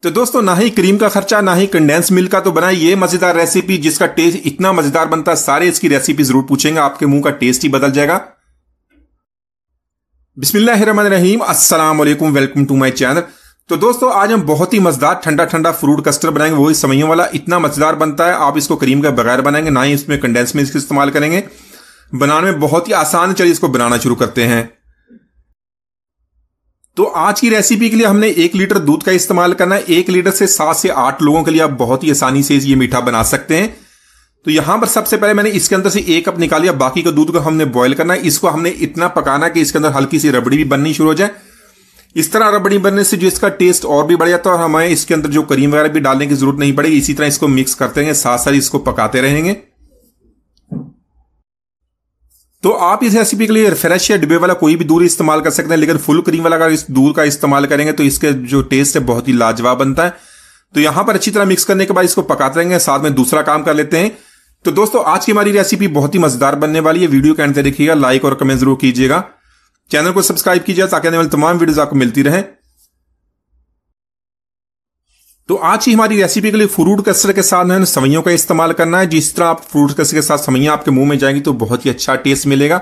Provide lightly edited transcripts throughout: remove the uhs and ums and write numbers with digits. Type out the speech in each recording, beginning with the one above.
तो दोस्तों, ना ही क्रीम का खर्चा ना ही कंडेंस मिल्क का, तो बनाई ये मजेदार रेसिपी जिसका टेस्ट इतना मजेदार बनता है। सारे इसकी रेसिपी जरूर पूछेंगे, आपके मुंह का टेस्ट ही बदल जाएगा। बिस्मिल्लाहिर्रहमानिर्रहीम, अस्सलाम वालेकुम, वेलकम टू माय चैनल। तो दोस्तों, आज हम बहुत ही मजेदार ठंडा ठंडा फ्रूट कस्टर्ड बनाएंगे, वही सेवइयों वाला। इतना मजेदार बनता है, आप इसको क्रीम के बगैर बनाएंगे, ना ही इसमें कंडेंस मिल्क इस्तेमाल करेंगे। बनाने में बहुत ही आसान है। चलिए इसको बनाना शुरू करते हैं। तो आज की रेसिपी के लिए हमने 1 लीटर दूध का इस्तेमाल करना है। 1 लीटर से 7 से 8 लोगों के लिए आप बहुत ही आसानी से ये मीठा बना सकते हैं। तो यहां पर सबसे पहले मैंने इसके अंदर से 1 कप निकाल लिया। बाकी का दूध को हमने बॉईल करना है। इसको हमने इतना पकाना कि इसके अंदर हल्की सी रबड़ी भी बननी शुरू हो जाए। इस तरह रबड़ी बनने से जो इसका टेस्ट और भी बढ़ जाता है और हमें इसके अंदर जो क्रीम वगैरह भी डालने की जरूरत नहीं पड़ेगी। इसी तरह इसको मिक्स करते रहेंगे, साथ साथ इसको पकाते रहेंगे। तो आप इस रेसिपी के लिए फ्रेश या डिब्बे वाला कोई भी दूध इस्तेमाल कर सकते हैं, लेकिन फुल क्रीम वाला अगर इस दूध का इस्तेमाल करेंगे तो इसके जो टेस्ट है बहुत ही लाजवाब बनता है। तो यहां पर अच्छी तरह मिक्स करने के बाद इसको पकाते रहेंगे, साथ में दूसरा काम कर लेते हैं। तो दोस्तों, आज की हमारी रेसिपी बहुत ही मजेदार बनने वाली है। वीडियो के अंत तक देखिएगा, लाइक और कमेंट जरूर कीजिएगा, चैनल को सब्सक्राइब कीजिएगा ताकि आने वाली तमाम वीडियोस आपको मिलती रहे। तो आज की हमारी रेसिपी के लिए फ्रूट कस्टर्ड के साथ में सेवइयों का इस्तेमाल करना है। जिस तरह आप फ्रूट कस्टर्ड के साथ सेवइयां आपके मुंह में जाएंगी तो बहुत ही अच्छा टेस्ट मिलेगा।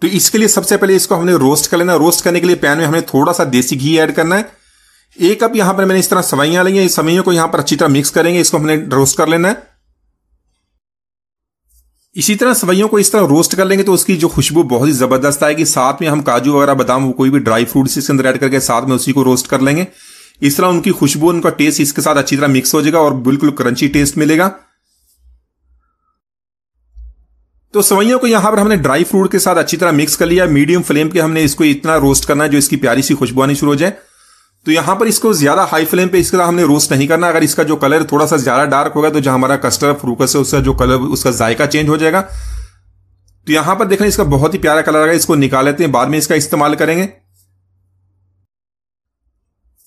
तो इसके लिए सबसे पहले इसको हमने रोस्ट कर लेना है। रोस्ट करने के लिए पैन में हमें थोड़ा सा देसी घी ऐड करना है। 1 कप यहां पर मैंने इस तरह सेवइयां ली हैं। इस सेवइयों को यहां पर अच्छी तरह मिक्स करेंगे। इसको हमने रोस्ट कर लेना है। इसी तरह सेवइयों को इस तरह रोस्ट कर लेंगे तो उसकी जो खुशबू बहुत ही जबरदस्त आएगी। साथ में हम काजू वगैरह, बादाम, कोई भी ड्राई फ्रूट्स इसके अंदर ऐड करके साथ में उसी को रोस्ट कर लेंगे। इस तरह उनकी खुशबू, उनका टेस्ट इसके साथ अच्छी तरह मिक्स हो जाएगा और बिल्कुल क्रंची टेस्ट मिलेगा। तो सेवइयों को यहां पर हमने ड्राई फ्रूट के साथ अच्छी तरह मिक्स कर लिया। मीडियम फ्लेम पे हमने इसको इतना रोस्ट करना है जो इसकी प्यारी सी खुशबू आनी शुरू हो जाए। तो यहां पर इसको ज्यादा हाई फ्लेम पे इसका हमने रोस्ट नहीं करना। अगर इसका जो कलर थोड़ा सा ज्यादा डार्क होगा तो जो हमारा कस्टर्ड फ्रूट है उसका जो कलर, उसका जायका चेंज हो जाएगा। तो यहां पर देखें इसका बहुत ही प्यारा कलर आ गया। इसको निकाल लेते हैं, बाद में इसका इस्तेमाल करेंगे।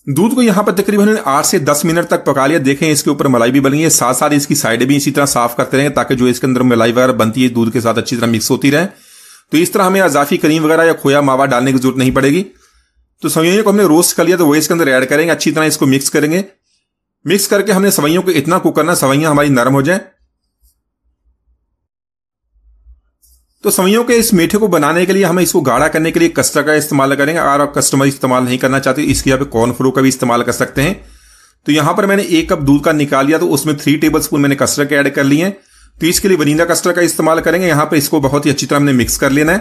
दूध को यहां पर तकरीबन 8 से 10 मिनट तक पका लिया। देखें इसके ऊपर मलाई भी बन गई है। साथ साथ इसकी साइडें भी इसी तरह साफ करते रहेंगे ताकि जो इसके अंदर मलाई वगैरह बनती है दूध के साथ अच्छी तरह मिक्स होती रहे। तो इस तरह हमें इजाफी क्रीम वगैरह या खोया मावा डालने की जरूरत नहीं पड़ेगी। तो सेवइयों को हमने रोस्ट कर लिया तो वो इसके अंदर ऐड करेंगे। अच्छी तरह इसको मिक्स करेंगे। मिक्स करके हमने सेवइयों को इतना कुक करना सेवइयां हमारी नरम हो जाए। तो सेवइयों के इस मीठे को बनाने के लिए हमें इसको गाढ़ा करने के लिए कस्टर्ड का इस्तेमाल करेंगे। अगर आप कस्टर्ड इस्तेमाल नहीं करना चाहते इसके यहाँ पे कॉर्नफ्लोर का भी इस्तेमाल कर सकते हैं। तो यहां पर मैंने 1 कप दूध का निकाल लिया तो उसमें 3 टेबलस्पून मैंने कस्टर्ड के ऐड कर लिए हैं। तो इसके लिए वनीला कस्टर्ड का इस्तेमाल करेंगे। यहां पर इसको बहुत ही अच्छी तरह हमने मिक्स कर लेना है।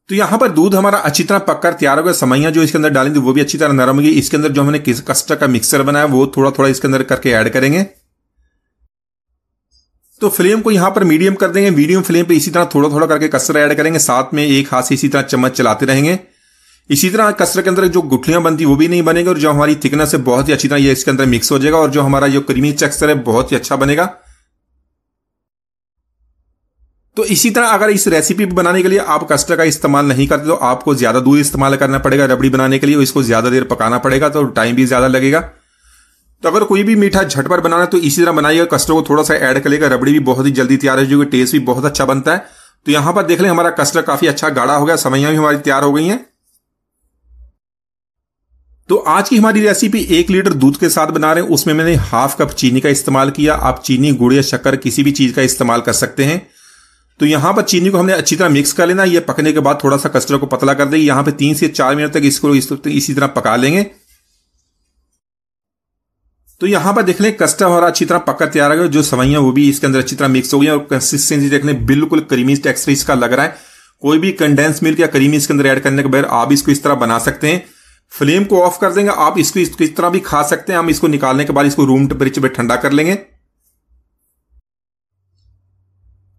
तो यहां पर दूध हमारा अच्छी तरह पककर तैयार हो गया। सेवइयां जो इसके अंदर डालेंगे वो भी अच्छी तरह नरम होगी। इसके अंदर जो हमने कस्टर्ड का मिक्सर बनाया वो थोड़ा थोड़ा इसके अंदर करके ऐड करेंगे। तो फ्लेम को यहां पर मीडियम कर देंगे। मीडियम फ्लेम पे इसी तरह थोड़ा थोड़ा करके कस्टर्ड ऐड करेंगे। साथ में एक हाथ से इसी तरह चम्मच चलाते रहेंगे। इसी तरह कस्टर्ड के अंदर जो गुठलियां बनती वो भी नहीं बनेगी और जो हमारी थिकनेस है बहुत ही अच्छी तरह ये इसके अंदर मिक्स हो जाएगा और जो हमारा जो क्रीमी टेक्सचर है बहुत ही अच्छा बनेगा। तो इसी तरह अगर इस रेसिपी बनाने के लिए आप कस्टर्ड का इस्तेमाल नहीं करते तो आपको ज्यादा दूध इस्तेमाल करना पड़ेगा रबड़ी बनाने के लिए। इसको ज्यादा देर पकाना पड़ेगा तो टाइम भी ज्यादा लगेगा। तो अगर कोई भी मीठा झटपट बनाना है तो इसी तरह बनाइएगा। कस्टर्ड को थोड़ा सा ऐड कर लेगा, रबड़ी भी बहुत ही जल्दी तैयार हो जाएगी, टेस्ट भी बहुत अच्छा बनता है। तो यहां पर देख लें हमारा कस्टर्ड काफी अच्छा गाढ़ा हो गया। सेवइयां भी हमारी तैयार हो गई हैं। तो आज की हमारी रेसिपी 1 लीटर दूध के साथ बना रहे हैं। उसमें मैंने ½ कप चीनी का इस्तेमाल किया। आप चीनी, गुड़ या शक्कर किसी भी चीज का इस्तेमाल कर सकते हैं। तो यहां पर चीनी को हमने अच्छी तरह मिक्स कर लेना। ये पकने के बाद थोड़ा सा कस्टर्ड को पतला कर देंगे। यहां पे 3 से 4 मिनट तक इसको इसी तरह पका लेंगे। तो यहां पर देख लें कस्टर्ड हमारा अच्छी तरह पककर तैयार हो गया। जो सेवइयां वो भी इसके अंदर अच्छी तरह मिक्स हो गई और कंसिस्टेंसी देख लें बिल्कुल क्रीमी टेक्सचर इसका लग रहा है। कोई भी कंडेंस मिल्क या क्रीमी इसके अंदर ऐड करने के बगैर आप इसको इस तरह बना सकते हैं। फ्लेम को ऑफ कर देंगे। आप इसको इस तरह भी खा सकते हैं। हम इसको निकालने के बाद इसको रूम टेम्परेचर पे ठंडा कर लेंगे।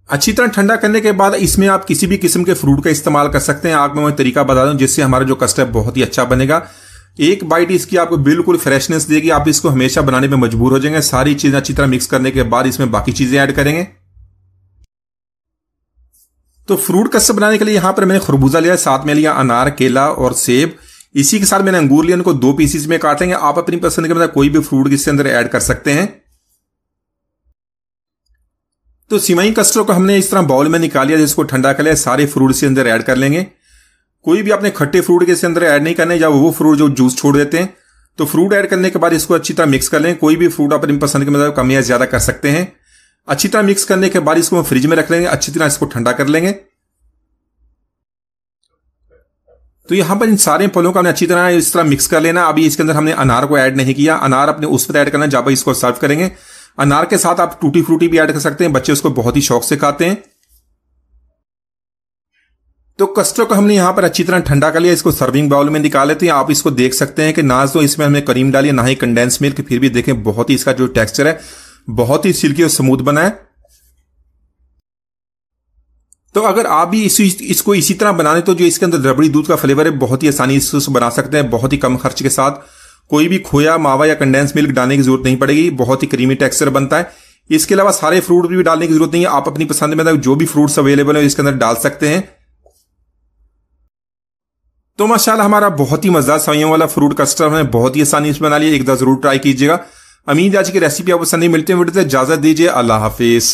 अच्छी तरह ठंडा करने के बाद इसमें आप किसी भी किस्म के फ्रूट का इस्तेमाल कर सकते हैं। आपको मैं तरीका बता दूं जिससे हमारा जो कस्टर्ड बहुत ही अच्छा बनेगा। एक बाइट इसकी आपको बिल्कुल फ्रेशनेस देगी। आप इसको हमेशा बनाने में मजबूर हो जाएंगे। सारी चीजें अच्छी तरह मिक्स करने के बाद इसमें बाकी चीजें ऐड करेंगे। तो फ्रूट कस्टर्ड बनाने के लिए यहां पर मैंने खरबूजा लिया, साथ में लिया अनार, केला और सेब। इसी के साथ मैंने अंगूर लिया, उनको 2 पीसेस में काटेंगे। आप अपनी पसंद के मतलब कोई भी फ्रूट इसके अंदर ऐड कर सकते हैं। तो सेवई कस्टर्ड को हमने इस तरह बाउल में निकाल लिया, जिसको ठंडा कर लिया। सारे फ्रूट इसके अंदर ऐड कर लेंगे। कोई भी आपने खट्टे फ्रूट के इसके अंदर ऐड नहीं करने, या वो फ्रूट जो जूस छोड़ देते हैं। तो फ्रूट ऐड करने के बाद इसको अच्छी तरह मिक्स कर लें। कोई भी फ्रूट आप अपनी पसंद के मुताबिक कम या ज्यादा कर सकते हैं। अच्छी तरह मिक्स करने के बाद इसको हम फ्रिज में रख लेंगे, अच्छी तरह इसको ठंडा कर लेंगे। तो यहां पर इन सारे फलों को हमने अच्छी तरह इस तरह मिक्स कर लेना। अभी इसके अंदर हमने अनार को ऐड नहीं किया, अनार अपने उस पर ऐड करना जब इसको सर्व करेंगे। अनार के साथ आप टूटी फ्रूटी भी ऐड कर सकते हैं, बच्चे उसको बहुत ही शौक से खाते हैं। तो कस्टर्ड को हमने यहां पर अच्छी तरह ठंडा कर लिया, इसको सर्विंग बाउल में निकाल लेते हैं। आप इसको देख सकते हैं कि ना तो इसमें हमने क्रीम डाली, ना ही कंडेंस मिल्क, फिर भी देखें बहुत ही इसका जो टेक्सचर है बहुत ही सिल्की और स्मूथ बना है। तो अगर आप भी इसको इसी तरह बनाने तो जो इसके अंदर रबड़ी दूध का फ्लेवर है बहुत ही आसानी से बना सकते हैं, बहुत ही कम खर्च के साथ। कोई भी खोया, मावा या कंडेंस मिल्क डालने की जरूरत नहीं पड़ेगी, बहुत ही क्रीमी टेक्सचर बनता है। इसके अलावा सारे फ्रूट भी डालने की जरूरत नहीं है, आप अपनी पसंद में जो भी फ्रूट्स अवेलेबल है इसके अंदर डाल सकते हैं। तो माशाल्लाह हमारा बहुत ही मजेदार सेवइयों वाला फ्रूट कस्टर्ड हमने बहुत ही आसानी से बना लिया। एक बार जरूर ट्राई कीजिएगा। उम्मीद आज की रेसिपी आपको पसंद नहीं। मिलते हैं वीडियो से, इजाजत दीजिए, अल्लाह हाफिज।